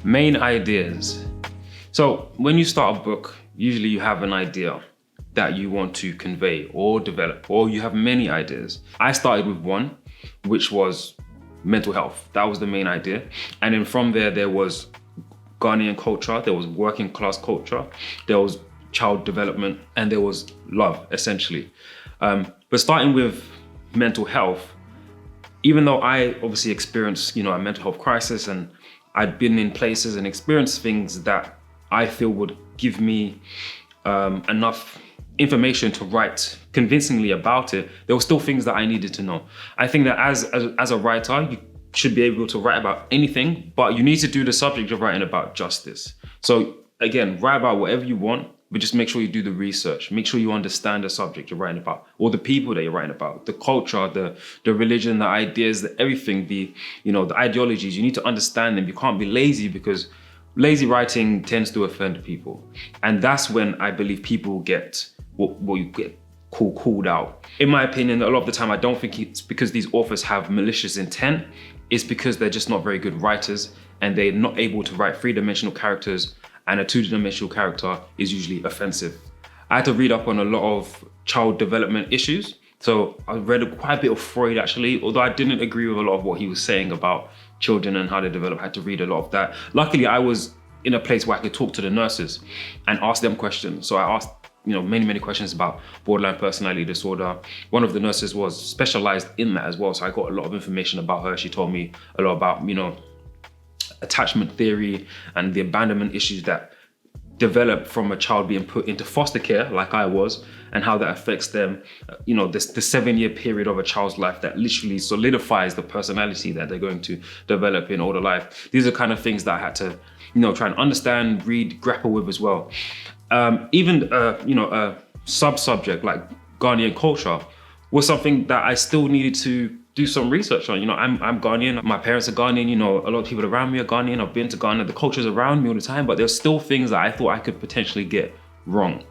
Main ideas. So when you start a book, usually you have an idea that you want to convey or develop, or you have many ideas. I started with one, which was mental health. That was the main idea. And then from there was Ghanaian culture, there was working class culture, there was child development, and there was love, essentially. But starting with mental health, even though I obviously experienced, a mental health crisis, and I'd been in places and experienced things that I feel would give me enough information to write convincingly about it, there were still things that I needed to know. I think that as a writer, you should be able to write about anything, but you need to do the subject of writing about justice. So again, write about whatever you want, but just make sure you do the research. Make sure you understand the subject you're writing about, or the people that you're writing about, the culture, the religion, the ideas, everything, the ideologies. You need to understand them. You can't be lazy, because lazy writing tends to offend people. And that's when I believe people get what you get called out. In my opinion, a lot of the time, I don't think it's because these authors have malicious intent. It's because they're just not very good writers, and they're not able to write three-dimensional characters, and a two-dimensional character is usually offensive. I had to read up on a lot of child development issues. So I read quite a bit of Freud, actually, although I didn't agree with a lot of what he was saying about children and how they develop. I had to read a lot of that. Luckily, I was in a place where I could talk to the nurses and ask them questions. So I asked many questions about borderline personality disorder. One of the nurses was specialized in that as well. So I got a lot of information about her. She told me a lot about, attachment theory and the abandonment issues that develop from a child being put into foster care, like I was, and how that affects them. The 7-year period of a child's life that literally solidifies the personality that they're going to develop in older life. These are kind of things that I had to, try and understand, read, grapple with as well. Even a sub-subject like Ghanaian culture was something that I still needed to do some research on. I'm Ghanaian, my parents are Ghanaian, a lot of people around me are Ghanaian, I've been to Ghana, the culture's around me all the time, but there's still things that I thought I could potentially get wrong.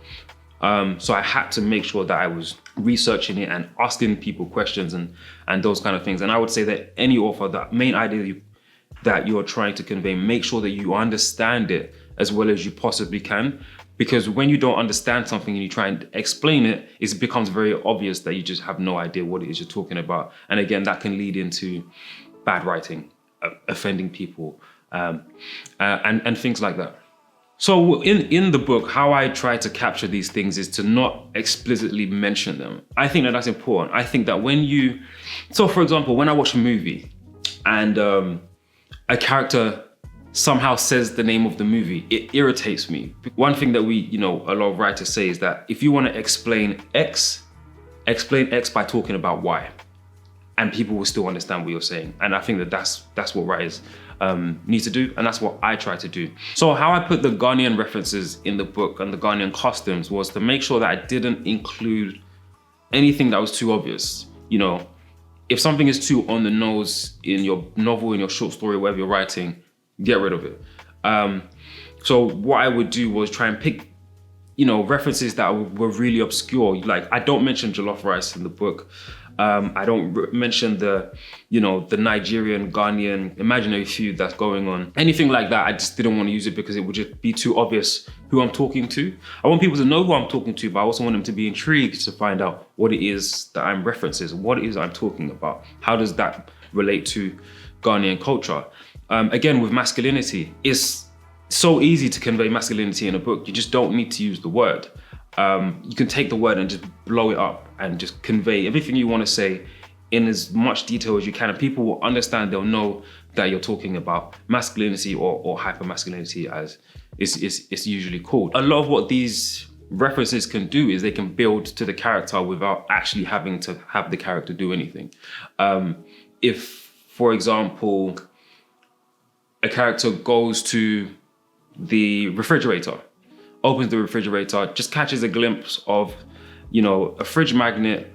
So I had to make sure that I was researching it and asking people questions and those kind of things. And I would say that any author, that main idea that you're trying to convey, make sure that you understand it as well as you possibly can. Because when you don't understand something and you try and explain it, it becomes very obvious that you just have no idea what it is you're talking about. And again, that can lead into bad writing, offending people, and things like that. So in the book, how I try to capture these things is to not explicitly mention them. I think that that's important. I think that so for example, when I watch a movie and a character somehow says the name of the movie, it irritates me. One thing that a lot of writers say is that if you want to explain X by talking about Y, and people will still understand what you're saying. And I think that that's what writers need to do, and that's what I try to do. So how I put the Ghanaian references in the book and the Ghanaian customs was to make sure that I didn't include anything that was too obvious. If something is too on the nose in your novel, in your short story, whatever you're writing, get rid of it. So what I would do was try and pick, references that were really obscure. Like, I don't mention jollof rice in the book. I don't mention the Nigerian, Ghanaian imaginary feud that's going on. Anything like that, I just didn't want to use it because it would just be too obvious who I'm talking to. I want people to know who I'm talking to, but I also want them to be intrigued to find out what it is that I'm referencing, what it is I'm talking about. How does that relate to Ghanaian culture? Again, with masculinity, it's so easy to convey masculinity in a book. You just don't need to use the word. You can take the word and just blow it up and just convey everything you want to say in as much detail as you can, and people will understand. They'll know that you're talking about masculinity or hypermasculinity, as it's usually called. A lot of what these references can do is they can build to the character without actually having to have the character do anything. If, for example, a character goes to the refrigerator, opens the refrigerator, just catches a glimpse of, a fridge magnet,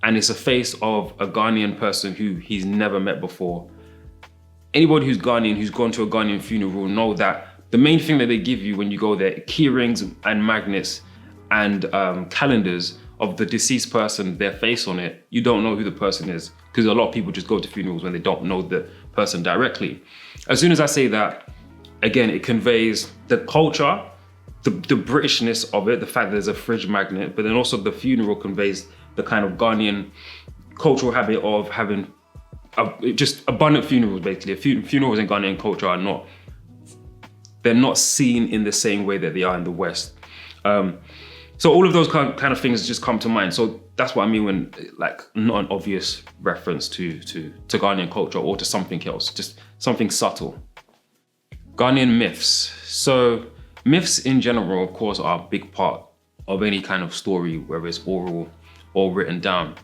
and it's a face of a Ghanaian person who he's never met before. Anybody who's Ghanaian, who's gone to a Ghanaian funeral, will know that the main thing that they give you when you go there, key rings and magnets and calendars of the deceased person, their face on it. You don't know who the person is, because a lot of people just go to funerals when they don't know the person directly. As soon as I say that, again, it conveys the culture, the Britishness of it, the fact that there's a fridge magnet, but then also the funeral conveys the kind of Ghanaian cultural habit of having just abundant funerals, basically. Funerals in Ghanaian culture they're not seen in the same way that they are in the West. So all of those kind of things just come to mind. So that's what I mean when, like, not an obvious reference to Ghanaian culture or to something else, just something subtle. Ghanaian myths. So myths in general, of course, are a big part of any kind of story, whether it's oral or written down.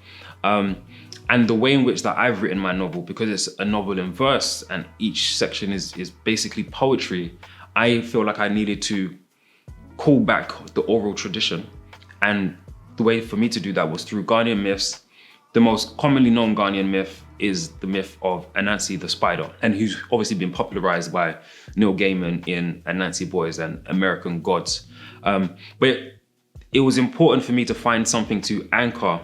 And the way in which that I've written my novel, because it's a novel in verse and each section is basically poetry, I feel like I needed to call back the oral tradition. And the way for me to do that was through Ghanaian myths. The most commonly known Ghanaian myth is the myth of Anansi the Spider, and who's obviously been popularized by Neil Gaiman in Anansi Boys and American Gods. But it was important for me to find something to anchor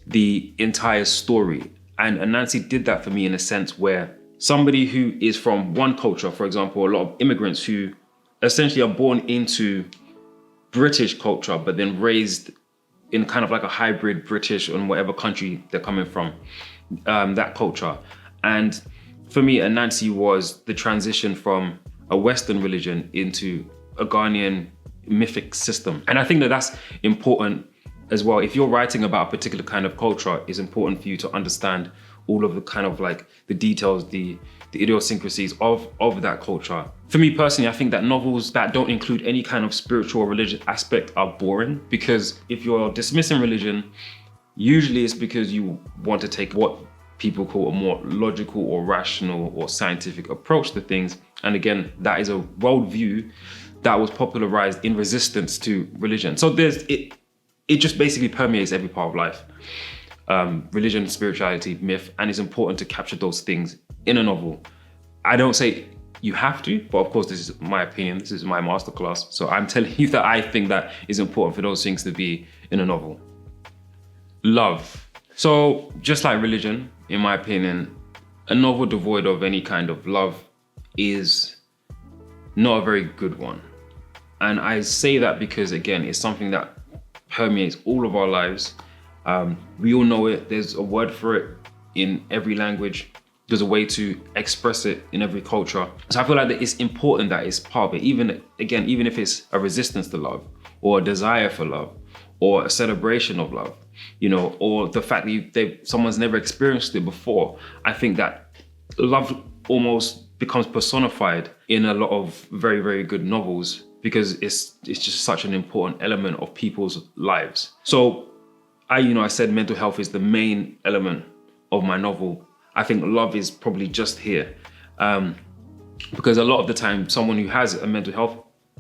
the entire story. And Anansi did that for me in a sense where somebody who is from one culture, for example, a lot of immigrants who essentially are born into British culture, but then raised in kind of like a hybrid British and whatever country they're coming from, that culture. And for me, Anansi was the transition from a Western religion into a Ghanaian mythic system. And I think that that's important as well. If you're writing about a particular kind of culture, it's important for you to understand all of the kind of like the details, the idiosyncrasies of that culture. For me personally, I think that novels that don't include any kind of spiritual or religious aspect are boring, because if you're dismissing religion, usually it's because you want to take what people call a more logical or rational or scientific approach to things. And again, that is a worldview that was popularized in resistance to religion. So it just basically permeates every part of life. Religion, spirituality, myth, and it's important to capture those things in a novel. I don't say you have to, but of course this is my opinion, this is my masterclass. So I'm telling you that I think that is important for those things to be in a novel. Love. So just like religion, in my opinion, a novel devoid of any kind of love is not a very good one. And I say that because, again, it's something that permeates all of our lives. We all know it. There's a word for it in every language. There's a way to express it in every culture. So I feel like that it's important that it's part of it. Even if it's a resistance to love, or a desire for love, or a celebration of love, or the fact that someone's never experienced it before. I think that love almost becomes personified in a lot of very, very good novels, because it's just such an important element of people's lives. So I said mental health is the main element of my novel. I think love is probably just here. Because a lot of the time, someone who has a mental health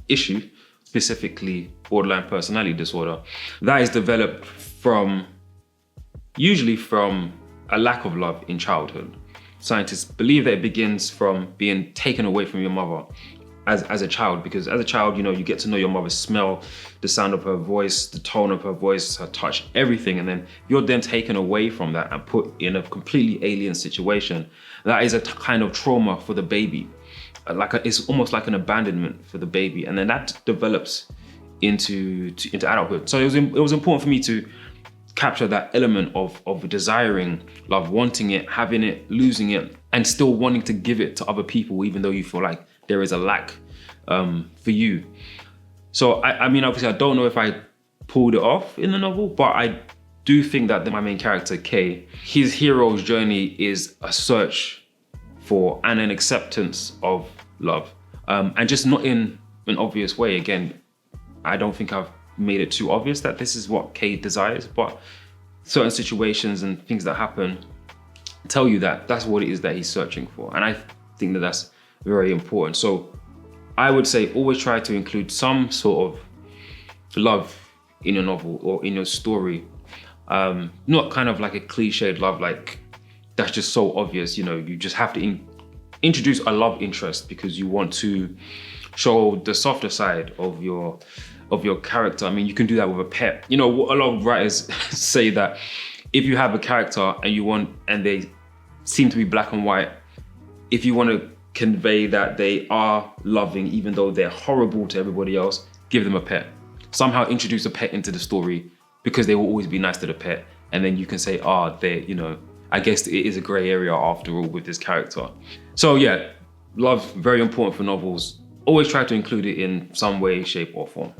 issue, specifically borderline personality disorder, that is developed usually from a lack of love in childhood. Scientists believe that it begins from being taken away from your mother as a child, because as a child, you get to know your mother's smell, the sound of her voice, the tone of her voice, her touch, everything. And then you're then taken away from that and put in a completely alien situation. That is a kind of trauma for the baby. It's almost like an abandonment for the baby. And then that develops into adulthood. So it was important for me to capture that element of desiring love, wanting it, having it, losing it, and still wanting to give it to other people, even though you feel like there is a lack for you. So I mean, obviously I don't know if I pulled it off in the novel, but I do think that my main character, Kay, his hero's journey is a search for and an acceptance of love. And just not in an obvious way. Again, I don't think I've made it too obvious that this is what Kay desires, but certain situations and things that happen tell you that that's what it is that he's searching for. And I think that that's very important. So I would say always try to include some sort of love in your novel or in your story. Not kind of like a cliched love, like that's just so obvious, you just have to introduce a love interest because you want to show the softer side of your character. I mean, you can do that with a pet. A lot of writers say that if you have a character and they seem to be black and white, if you want to convey that they are loving even though they're horrible to everybody else, give them a pet. Somehow introduce a pet into the story because they will always be nice to the pet. And then you can say, they, I guess it is a gray area after all with this character. So yeah, love, very important for novels. Always try to include it in some way, shape or form.